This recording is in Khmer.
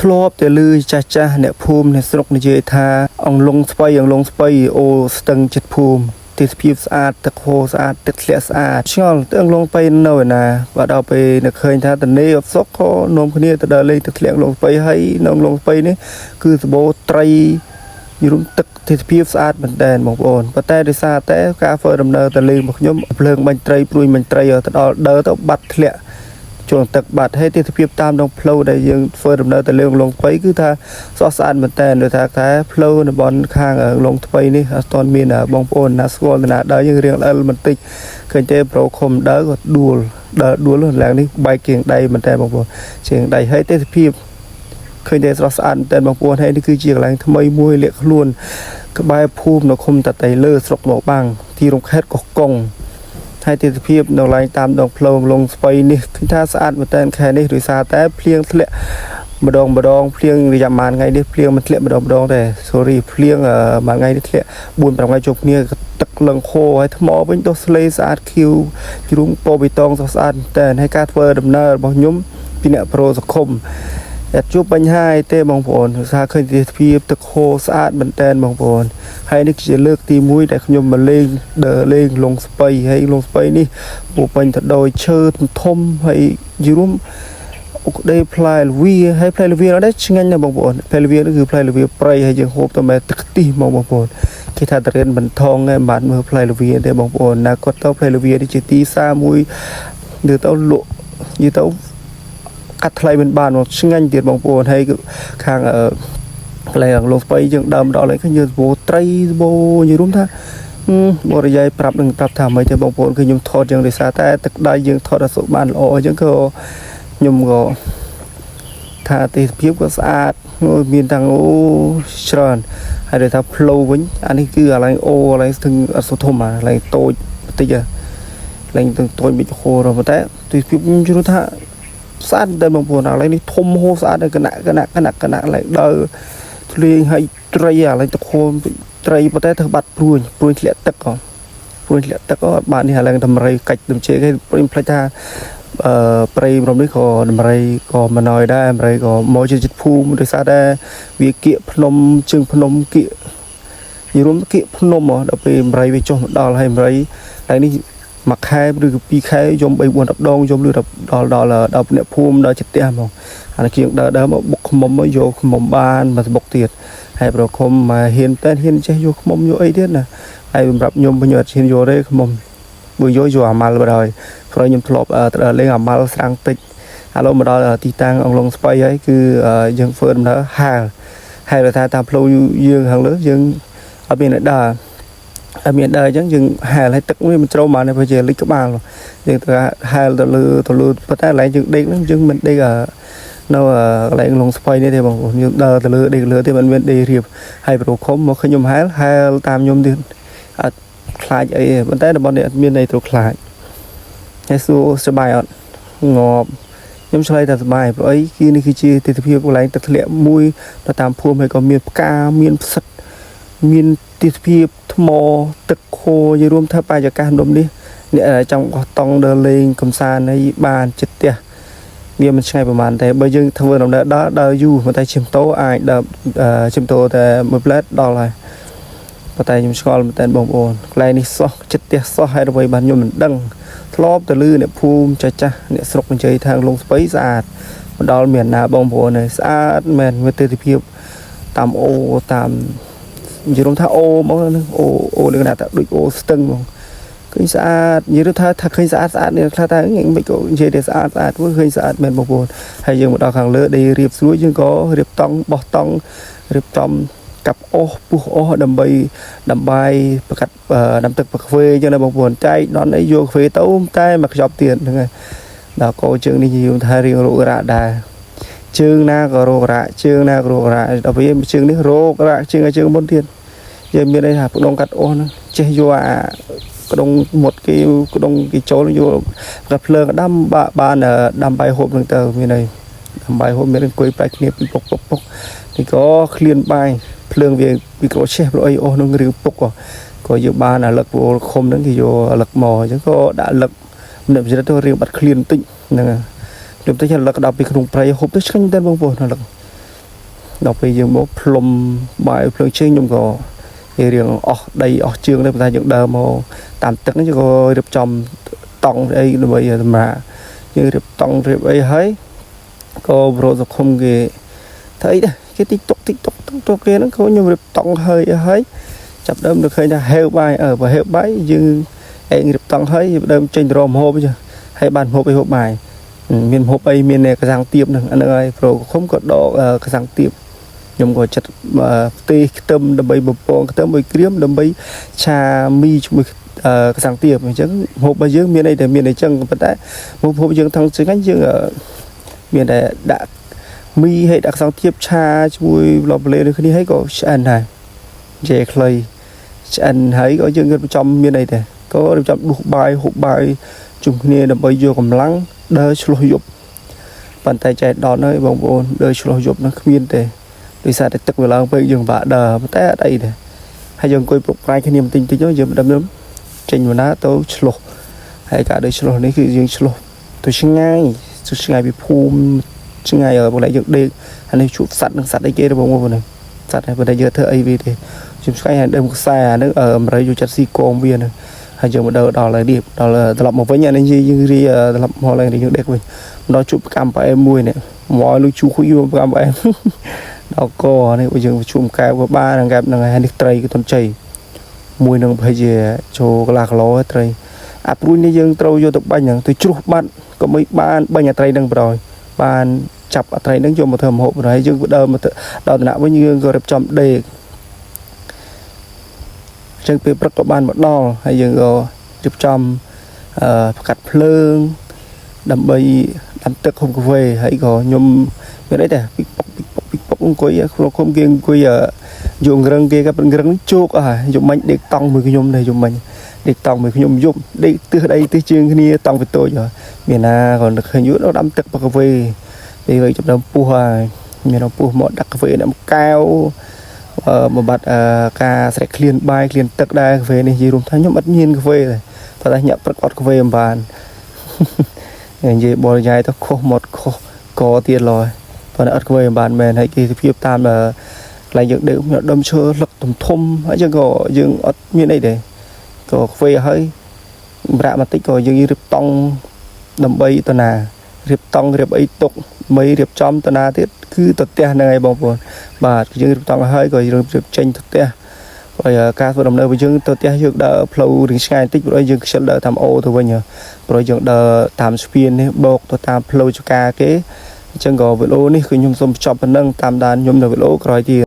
ធ្លាប់តែលឺចាស់អ្នកភូមិអ្នកស្រុកនិយាយថាអង្លងស្បៃអូស្ទឹងចិត្តភូមិទេសភាពស្អាតទឹកហូរស្អាតទឹកធ្លាក់ស្អាតឆ្ងល់ទៅអង្លងស្បៃនៅឯណាបើដល់ពេលនឹកឃើញថាតនេអត់សុខក៏នាំគ្នាទៅដើរលេងទឹកធ្លាក់អង្លងស្បៃហើយនៅអង្លងស្បៃនេះគឺសម្បូរត្រីយរុំទឹកទេសភាពស្អាតមែនតែនបងប្អូនប៉ុន្តែដោយសារតែការធ្វើដំណើរទៅលេងរបស់ខ្ញុំភ្លើងបាញ់ត្រីព្រួយបាញ់ត្រីទៅដល់ដើរទៅបាត់ធ្លាក់ចូលទឹកបាត់ហើយទេសភាពតាមដងផ្លូវដែលយើងធ្វើដំណើរទៅលើលងថ្មីគឺថាស្រស់ស្អាតមែនតើដោយថាផ្លូវនៅបនខាងលងថ្មីនេះអត់ទាន់មានបងប្អូនណាស្គាល់ណាដើរយើងរៀងអិលបន្តិចឃើញទេប្រូខុំដើរក៏ដួលឡើងនេះបែកគៀងដៃមែនតើបងប្អូនជាងដៃហើយទេសភាពឃើញតែស្រស់ស្អាតតែបងប្អូនហើយនេះគឺជាកន្លែងថ្មីមួយលាក់ខ្លួនក្បែរភូមិនៅឃុំតាតៃលើស្រុកមកបាំងទីរំខេតកោះកុងហើយទេសភាពនៅឡើងតាមដងផ្លូវលងស្បៃនេះគឺថាស្អាតមែនតើខែនេះដោយសារតែភ្លៀងធ្លាក់ម្ដងភ្លៀងរយៈប៉ុន្មានថ្ងៃនេះភ្លៀងមិនធ្លាក់ម្ដងទេភ្លៀងមួយថ្ងៃនេះធ្លាក់ 4-5 ថ្ងៃជុំគ្នាទឹកលឹងខោហើយថ្មវិញដុះស្លេស្អាតខៀវជ្រុងពណ៌បៃតងស្រស់ស្អាតតែហើយការធ្វើដំណើររបស់ខ្ញុំពីអ្នកប្រូសង្គមតែជួបបញ្ហាអីទេបងប្អូនថាឃើញទេសភាពទឹកហូរស្អាតមែនតើបងប្អូនហើយនេះជាលើកទី1ដែលខ្ញុំមកលេងលងស្បៃហើយលងស្បៃនេះពោពេញទៅដោយឈើធំហើយយូរមអុកដេផ្លែលវីហើយផ្លែលវីនោះដែរឆ្ងាញ់ណាស់បងប្អូនផ្លែលវីនោះគឺផ្លែលវីព្រៃហើយយើងហូបទៅမဲ့ទឹកខ្ទិះមកបងប្អូនគេថាតរៀនបន្ថងឯងបានមើលផ្លែលវីទេបងប្អូនណាគាត់ទៅផ្លែលវីនេះជាទីផ្សារមួយទៅលក់យីទៅកាត់ថ្លៃមិនបានមកឆ្ងាញ់ទៀតបងប្អូនហើយខាងផ្លែលងស្បៃយើងដើមដល់ហើយឃើញយើងសបោត្រីសបោយរួមថាបរិយាយប្រាប់ថាមិនទេបងប្អូនគឺខ្ញុំថតយ៉ាងដោយសារតែទឹកដៃយើងថតអសុបានល្អអញ្ចឹងក៏ខ្ញុំក៏ថាទេសភាពក៏ស្អាតមានទាំងច្រើនហើយដូចថាផ្លូវវិញអានេះគឺកន្លែងស្ទឹងអសុធំកន្លែងតូចបន្តិចឡើងទៅតូចមិនហូរប៉ុន្តែទេសភាពខ្ញុំជឿថាស្អាតតែបងប្អូនឥឡូវនេះធំហូរស្អាតតែគណៈឡើងដើរធ្លាយឲ្យត្រីឥឡូវទឹកហូរត្រីប៉ុន្តែធ្វើបាត់ព្រួយធ្លាក់ទឹកក៏បាននេះឥឡូវតម្រៃកាច់ដំជេគេព្រិញផ្លេចថាព្រៃរំនេះក៏តម្រៃក៏មិនណយដែរតម្រៃក៏មកជាចិត្តភូមិដោយសារតែវាគៀកភ្នំជើងភ្នំគៀកយរួមគៀកភ្នំដល់ពេលតម្រៃវាចុះមកដល់ហើយតម្រៃហើយនេះមួយខែឬក៏2ខែយំ 3-4 ដងយំលឺដល់អ្នកភូមិដល់ចិត្តផ្ទះហ្មងអានេះជាងដើរមកបុកខ្មុំមកយកខ្មុំបានមកបុកទៀតហើយប្រគំមកហ៊ានចេះយកខ្មុំយកអីទៀតណាហើយសម្រាប់ខ្ញុំខ្ញុំអត់ហ៊ានយកទេខ្មុំបើយកអាម៉ាល់បាត់ហើយព្រោះខ្ញុំធ្លាប់លេងអាម៉ាល់ស្រាំងតិចឥឡូវមកដល់ទីតាំងអង្លងស្បៃហើយគឺយើងធ្វើដំណើរហាលថាតាមផ្លូវយើងខាងលើយើងអត់មានដើរអញ្ចឹងយើងហាលឲ្យទឹកវាមិនចូលមកទេព្រោះជាលិចក្បាលយើងទៅហាលទៅលើប៉ុន្តែកន្លែងយើងដេកហ្នឹងយើងមិនដេកនៅកន្លែងលងស្បៃនេះទេបងប្អូនយើងដើរទៅលើដេកលើទេមិនមានដេករៀបហើយប្រូខុំមកខ្ញុំហាលតាមខ្ញុំទៀតអត់ខ្លាចអីទេប៉ុន្តែរបស់នេះអត់មានអីត្រូវខ្លាចហើយសួរសប្បាយអត់ងាប់ខ្ញុំឆ្លើយថាសប្បាយព្រោះអីគឺនេះគឺជាទិដ្ឋភាពកន្លែងទឹកធ្លាក់មួយទៅតាមភូមិហើយក៏មានផ្កាមានផ្សិតមានទិដ្ឋភាពថ្មទឹកខូយរួមថាបរិយាកាសដុំនេះអ្នកចង់បោះតង់ដើរលេងកំសាន្តហើយបានចិត្តផ្ទះវាមិនឆ្ងាយប្រហែលតែបើយើងធ្វើដំណើរដើរយូរប៉ុន្តែជិះម៉ូតូអាចដើរជិះម៉ូតូតែមួយផ្លែតដល់ហើយប៉ុន្តែខ្ញុំឆ្ងល់មែនតើបងប្អូនកន្លែងនេះសោះចិត្តផ្ទះសោះហើយអ្វីបានខ្ញុំមិនដឹងធ្លាប់ទៅលឺអ្នកភូមិចាស់អ្នកស្រុកនិយាយថាលងស្បៃស្អាតមកដល់មានណាបងប្អូនហើយស្អាតមែនមើលទិដ្ឋភាពតាមតាមនិយាយថាមកហ្នឹងលក្ខណៈថាដូចស្ទឹងហ្មងឃើញស្អាតនិយាយថាឃើញស្អាតនេះខ្លះថាមិនក៏និយាយថាស្អាតព្រោះឃើញស្អាតមែនបងប្អូនហើយយើងមកដល់ខាងលើដីរៀបស្រួលយើងក៏រៀបតង់បោះតង់រៀបចំកាប់ពុះដើម្បីប្រកាត់ដាំទឹកប្រខ្វេអញ្ចឹងណាបងប្អូនចែកដន់អីយកខ្វេទៅតែមកខ្ចប់ទៀតហ្នឹងហើយដល់កោជើងនេះយើងថារៀងរោគរ៉ាដែរជើងណាក៏រោគរ៉ាដល់ពេលជើងនេះរោគរ៉ាជើងមុនទៀតយើងមានន័យថាផ្ដងកាត់ហ្នឹងចេះយកអាក្ដុងមុតគេក្ដុងគេចូលយកកាត់ភ្លើងដាំបានដាំបាយហូបនឹងទៅមានន័យដាំបាយហូបមានអង្គុយប្រែគ្នាពីពុកនេះក៏ឃ្លានបាយភ្លើងវាពីក្រូឆេះព្រោះអីនឹងរឿងពុកក៏យកបានអាលឹកព្រោះខុំហ្នឹងគេយកអាលឹកមកអញ្ចឹងក៏ដាក់លឹកម្នាក់ទៅរៀងបាត់ឃ្លានតិចហ្នឹងខ្ញុំទៅលឹកដល់ពីក្នុងព្រៃហូបទៅឆ្ងាញ់តែបងប្អូនលឹក đọc về dương bố plum bài plum chơi nhung có riêng đây chương đây ta dựng đờ màu tạm tức chứ có được trong tòng đây là bây giờ mà như được tòng rồi bây ấy có rồi không kì thấy đấy cái tiktok kia nó có nhiều được tòng hơi ấy chập đâm được hơi là heo bài ở và heo bái nhưng anh được tòng hơi đâm trên rom hộp chứ hay bàn hộp bài miền hộp ấy miền này cái răng tiệm được anh ơi pro không có độ cái răng tiệm nhung có chặt tê tâm đâm bay bột bò tâm bay kiếm đâm bay trà mi chung cái răng tiệm chứ hộp bây giờ miền này để miền này chân vẫn đấy hộp dương thằng chính anh dương ở miền này đã mi hay đặc răng tiệm trà chui lọp lên được cái hay có ăn này dễ clay ăn thấy có dương trong miền này để có được trong hộp bài chung kia đâm bay vô cầm lăng đỡ cho dục bàn tay chạy đó nơi bóng bồn đỡ cho dục nó miền để đi xa để tức về lòng bây giờ vạ đờ té ở đây này hay dùng coi bục cái niềm tin tôi nhớ đâm đấm trên một ná tôi slo hay cả đời slo nàyคือdương slo tôi sinh ngay bị phum sinh ngay ở bên này dựng đi anh ấy chụp sạt đây kia đó bóng bồn này sạt này bên đây giờ thợ ai vì thì chụp cái hàng đêm xa nước ở mà đây dù chặt xi con viên này hay dùng một đầu đó là điệp đó là lập một với nhà nên gì nhưng đi lập họ là những đẹp mình nó chụp cam của em mùi này mọi lúc chú khui vô cam của em đó co này bây giờ chụp cái của ba là gặp là ngày hai tray cái tuần chày mùi nâng bây giờ cho cái lạc ló tray áp luôn như dương trâu vô tục ba nhằng tôi chụp bạn có mấy ba nhà tray nâng rồi ban chập tray nâng cho một thầm hộp rồi dương đờ mà đào nạo với như rồi đẹp chậm đề chân bị bắt có ban một đo hay dương rồi chụp chậm cắt phơi đầm bay đầm tức không có về hãy có nhôm cái đấy nè coi không kiêng coi dùng răng kia các bên răng chốt dùng mạnh để tòng mười cái nhôm này dùng mạnh để tòng mười cái nhôm dùng đi từ đây từ chương cái này tòng với tôi rồi miền na còn được hình như nó đâm tức vào về vì vậy trong đầm pua miền đầm pua mọi đặc về đầm cao một bát cà sẽ clean bay clean tức đây về này gì luôn thấy nhôm bất nhiên về rồi và ta nhập bất quát về bàn như bò dài ta khô một khô có tiền rồi và đã về bàn mền hay kia thì tam là lại dựng để đâm chơi lực tầm thôm hay chưa có dựng ở như này để có về hơi bạ mà tích rồi dựng riệp tông đầm bay tờ nà riệp tông riệp ấy tục mấy riệp trong tờ nà tiết cứ tờ te này bông buồn và dựng riệp tông hơi rồi riệp tranh tờ te rồi ca số đầm nơi với dựng tờ te dựng đỡ flow đến ngay tích rồi dựng sẽ đỡ tham ô thôi nhờ rồi dựng đỡ tham spin bọc tờ tham flow cho ca cái chân gò với lô nàyคือnhôm xôm chọc nâng tam đàn nhôm được với lô rồi thì